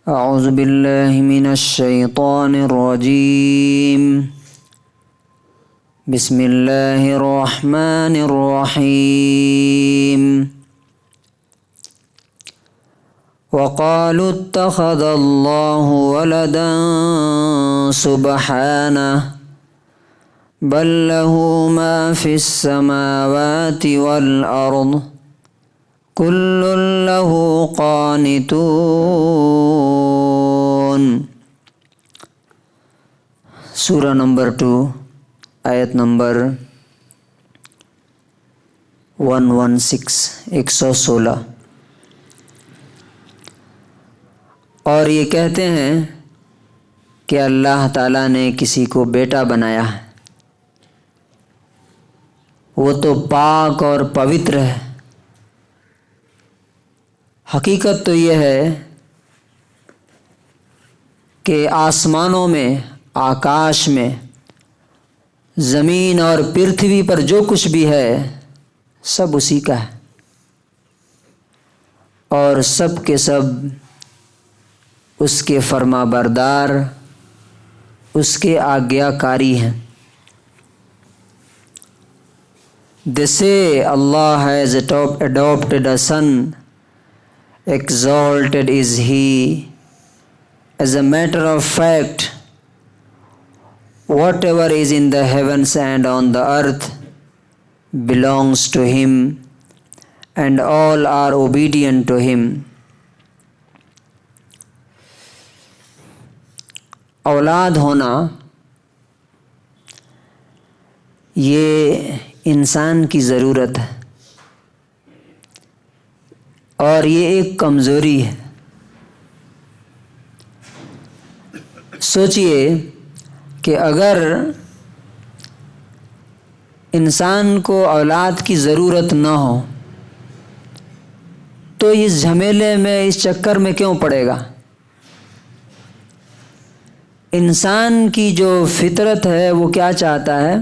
اعوذ باللہ من الشیطان الرجیم بسم اللہ الرحمن الرحیم وقالوا اتخذ اللہ ولدا سبحانہ بل له ما في السماوات والأرض كل له قانتون۔ سورہ نمبر 2 آیت نمبر 116 اور یہ کہتے ہیں کہ اللہ تعالیٰ نے کسی کو بیٹا بنایا ہے، وہ تو پاک اور پوتر ہے۔ حقیقت تو یہ ہے کہ آسمانوں میں، آکاش میں، زمین اور پرتھوی پر جو کچھ بھی ہے سب اسی کا ہے، اور سب کے سب اس کے فرما بردار، اس کے آگیاکاری ہیں۔ They say Allah has adopted a son, exalted is he. As a matter of fact, whatever is in the heavens and on the earth belongs to him, and all are obedient to him. اولاد ہونا یہ انسان کی ضرورت ہے، اور یہ ایک کمزوری ہے۔ سوچئے کہ اگر انسان کو اولاد کی ضرورت نہ ہو تو اس جھمیلے میں، اس چکر میں کیوں پڑے گا؟ انسان کی جو فطرت ہے وہ کیا چاہتا ہے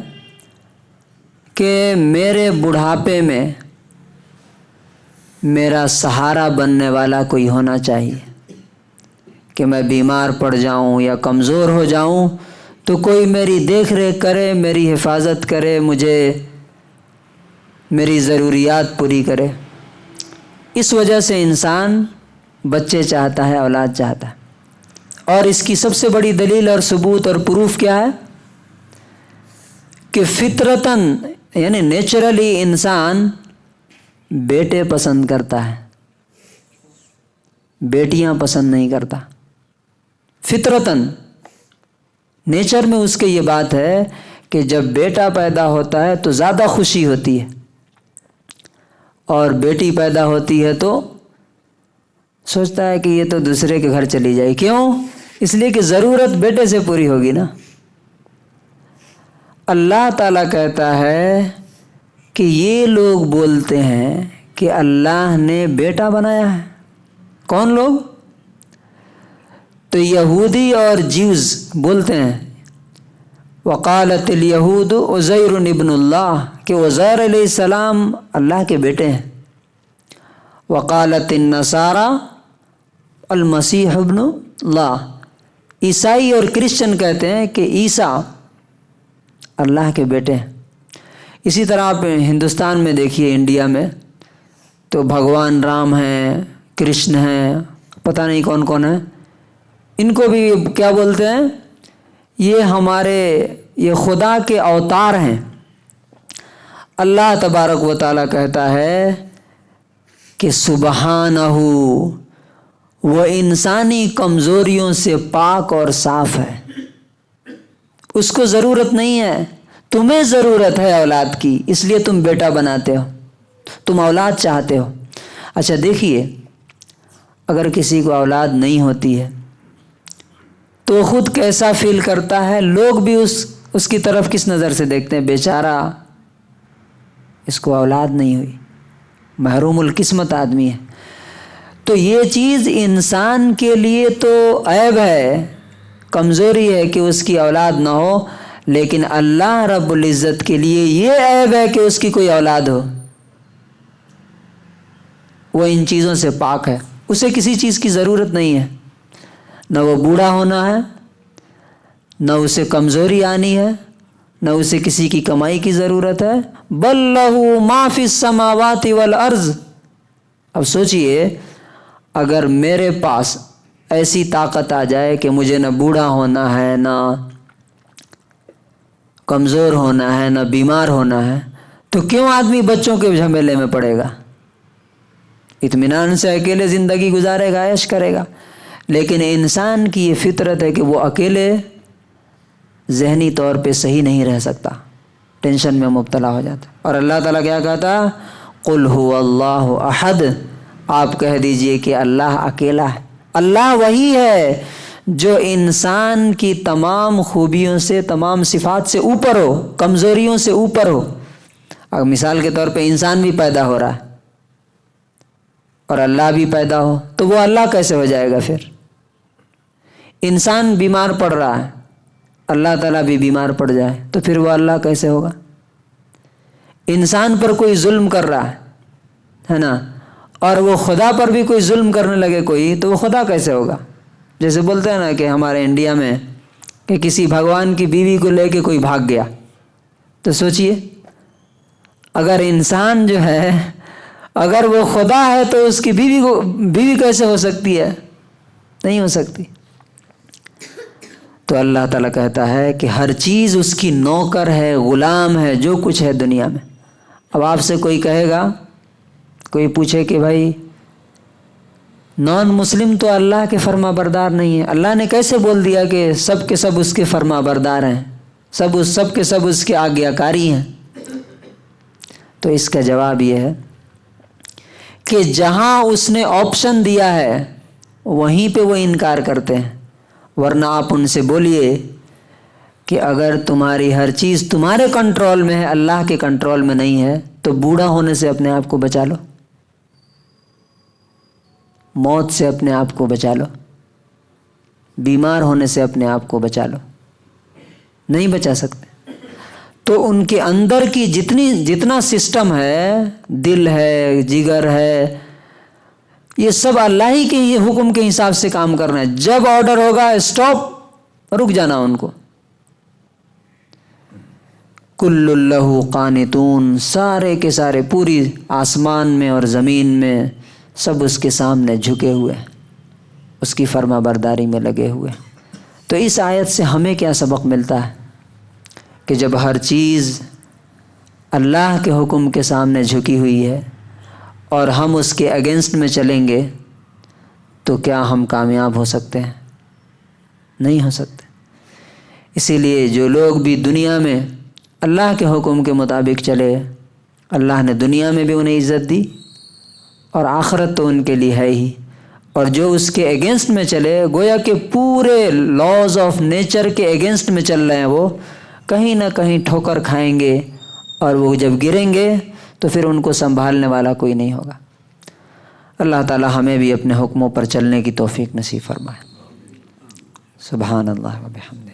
کہ میرے بڑھاپے میں میرا سہارا بننے والا کوئی ہونا چاہیے، کہ میں بیمار پڑ جاؤں یا کمزور ہو جاؤں تو کوئی میری دیکھ ریکھ کرے، میری حفاظت کرے، مجھے میری ضروریات پوری کرے۔ اس وجہ سے انسان بچے چاہتا ہے، اولاد چاہتا ہے، اور اس کی سب سے بڑی دلیل اور ثبوت اور پروف کیا ہے کہ فطرتاً یعنی نیچرلی انسان بیٹے پسند کرتا ہے، بیٹیاں پسند نہیں کرتا۔ فطرتاً نیچر میں اس کے یہ بات ہے کہ جب بیٹا پیدا ہوتا ہے تو زیادہ خوشی ہوتی ہے، اور بیٹی پیدا ہوتی ہے تو سوچتا ہے کہ یہ تو دوسرے کے گھر چلی جائے۔ کیوں؟ اس لیے کہ ضرورت بیٹے سے پوری ہوگی نا۔ اللہ تعالیٰ کہتا ہے کہ یہ لوگ بولتے ہیں کہ اللہ نے بیٹا بنایا ہے۔ کون لوگ؟ تو یہودی اور جیوز بولتے ہیں، وقالت الیہود عزیر ابن اللہ، کہ عزیر علیہ السلام اللہ کے بیٹے ہیں۔ وقالت النصارى المسیح ابن اللہ، عیسائی اور کرسچن کہتے ہیں کہ عیسیٰ اللہ کے بیٹے ہیں۔ اسی طرح آپ ہندوستان میں دیکھیے، انڈیا میں تو بھگوان رام ہیں، کرشن ہیں، پتہ نہیں کون کون ہیں، ان کو بھی کیا بولتے ہیں؟ یہ یہ خدا کے اوتار ہیں۔ اللہ تبارک و تعالیٰ کہتا ہے کہ سبحانہ، وہ انسانی کمزوریوں سے پاک اور صاف ہے، اس کو ضرورت نہیں ہے۔ تمہیں ضرورت ہے اولاد کی، اس لیے تم بیٹا بناتے ہو، تم اولاد چاہتے ہو۔ اچھا دیکھیے، اگر کسی کو اولاد نہیں ہوتی ہے تو خود کیسا فیل کرتا ہے؟ لوگ بھی اس کی طرف کس نظر سے دیکھتے ہیں؟ بیچارہ، اس کو اولاد نہیں ہوئی، محروم القسمت آدمی ہے۔ تو یہ چیز انسان کے لیے تو عیب ہے، کمزوری ہے کہ اس کی اولاد نہ ہو، لیکن اللہ رب العزت کے لیے یہ عیب ہے کہ اس کی کوئی اولاد ہو۔ وہ ان چیزوں سے پاک ہے، اسے کسی چیز کی ضرورت نہیں ہے۔ نہ وہ بوڑھا ہونا ہے، نہ اسے کمزوری آنی ہے، نہ اسے کسی کی کمائی کی ضرورت ہے. بل لہ ما فی السماوات والارض. اب سوچئے اگر میرے پاس ایسی طاقت آ جائے کہ مجھے نہ بوڑھا ہونا ہے، نہ کمزور ہونا ہے، نہ بیمار ہونا ہے، تو کیوں آدمی بچوں کے جھمیلے میں پڑے گا؟ اطمینان سے اکیلے زندگی گزارے گا، عیش کرے گا. لیکن انسان کی یہ فطرت ہے کہ وہ اکیلے ذہنی طور پہ صحیح نہیں رہ سکتا، ٹینشن میں مبتلا ہو جاتا. اور اللہ تعالیٰ کیا کہتا؟ قل هو اللہ احد. آپ کہہ دیجئے کہ اللہ اکیلا ہے. اللہ وہی ہے جو انسان کی تمام خوبیوں سے، تمام صفات سے اوپر ہو، کمزوریوں سے اوپر ہو. اب مثال کے طور پہ انسان بھی پیدا ہو رہا ہے اور اللہ بھی پیدا ہو، تو وہ اللہ کیسے ہو جائے گا؟ پھر انسان بیمار پڑ رہا ہے، اللہ تعالیٰ بھی بیمار پڑ جائے تو پھر وہ اللہ کیسے ہوگا؟ انسان پر کوئی ظلم کر رہا ہے نا، اور وہ خدا پر بھی کوئی ظلم کرنے لگے کوئی، تو وہ خدا کیسے ہوگا؟ جیسے بولتے ہیں نا کہ ہمارے انڈیا میں کہ کسی بھگوان کی بیوی کو لے کے کوئی بھاگ گیا، تو سوچئے اگر انسان جو ہے اگر وہ خدا ہے تو اس کی بیوی کیسے ہو سکتی ہے؟ نہیں ہو سکتی. تو اللہ تعالیٰ کہتا ہے کہ ہر چیز اس کی نوکر ہے، غلام ہے، جو کچھ ہے دنیا میں. اب آپ سے کوئی کہے گا، کوئی پوچھے کہ بھائی نان مسلم تو اللہ کے فرما بردار نہیں ہے، اللہ نے کیسے بول دیا کہ سب کے سب اس کے فرما بردار ہیں، سب کے سب اس کے آگیاکاری ہیں؟ تو اس کا جواب یہ ہے کہ جہاں اس نے آپشن دیا ہے وہیں پہ وہ انکار کرتے ہیں. ورنہ آپ ان سے بولیے کہ اگر تمہاری ہر چیز تمہارے کنٹرول میں ہے، اللہ کے کنٹرول میں نہیں ہے، تو بوڑھا ہونے سے اپنے آپ کو بچا لو، موت سے اپنے آپ کو بچا لو، بیمار ہونے سے اپنے آپ کو بچا لو. نہیں بچا سکتے. تو ان کے اندر کی جتنا سسٹم ہے، دل ہے، جگر ہے، یہ سب اللہ ہی کے یہ حکم کے حساب سے کام کرنا ہے. جب آرڈر ہوگا اسٹاپ، رک جانا ان کو. کل لہ قانتون. سارے کے سارے پوری آسمان میں اور زمین میں سب اس کے سامنے جھکے ہوئے، اس کی فرما برداری میں لگے ہوئے. تو اس آیت سے ہمیں کیا سبق ملتا ہے کہ جب ہر چیز اللہ کے حکم کے سامنے جھکی ہوئی ہے اور ہم اس کے اگینسٹ میں چلیں گے تو کیا ہم کامیاب ہو سکتے ہیں؟ نہیں ہو سکتے. اسی لیے جو لوگ بھی دنیا میں اللہ کے حکم کے مطابق چلے، اللہ نے دنیا میں بھی انہیں عزت دی اور آخرت تو ان کے لیے ہے ہی. اور جو اس کے اگینسٹ میں چلے، گویا کہ پورے لاز آف نیچر کے اگینسٹ میں چل رہے ہیں، وہ کہیں نہ کہیں ٹھوکر کھائیں گے، اور وہ جب گریں گے تو پھر ان کو سنبھالنے والا کوئی نہیں ہوگا. اللہ تعالی ہمیں بھی اپنے حکموں پر چلنے کی توفیق نصیب فرمائے. سبحان اللہ و بحمدہ.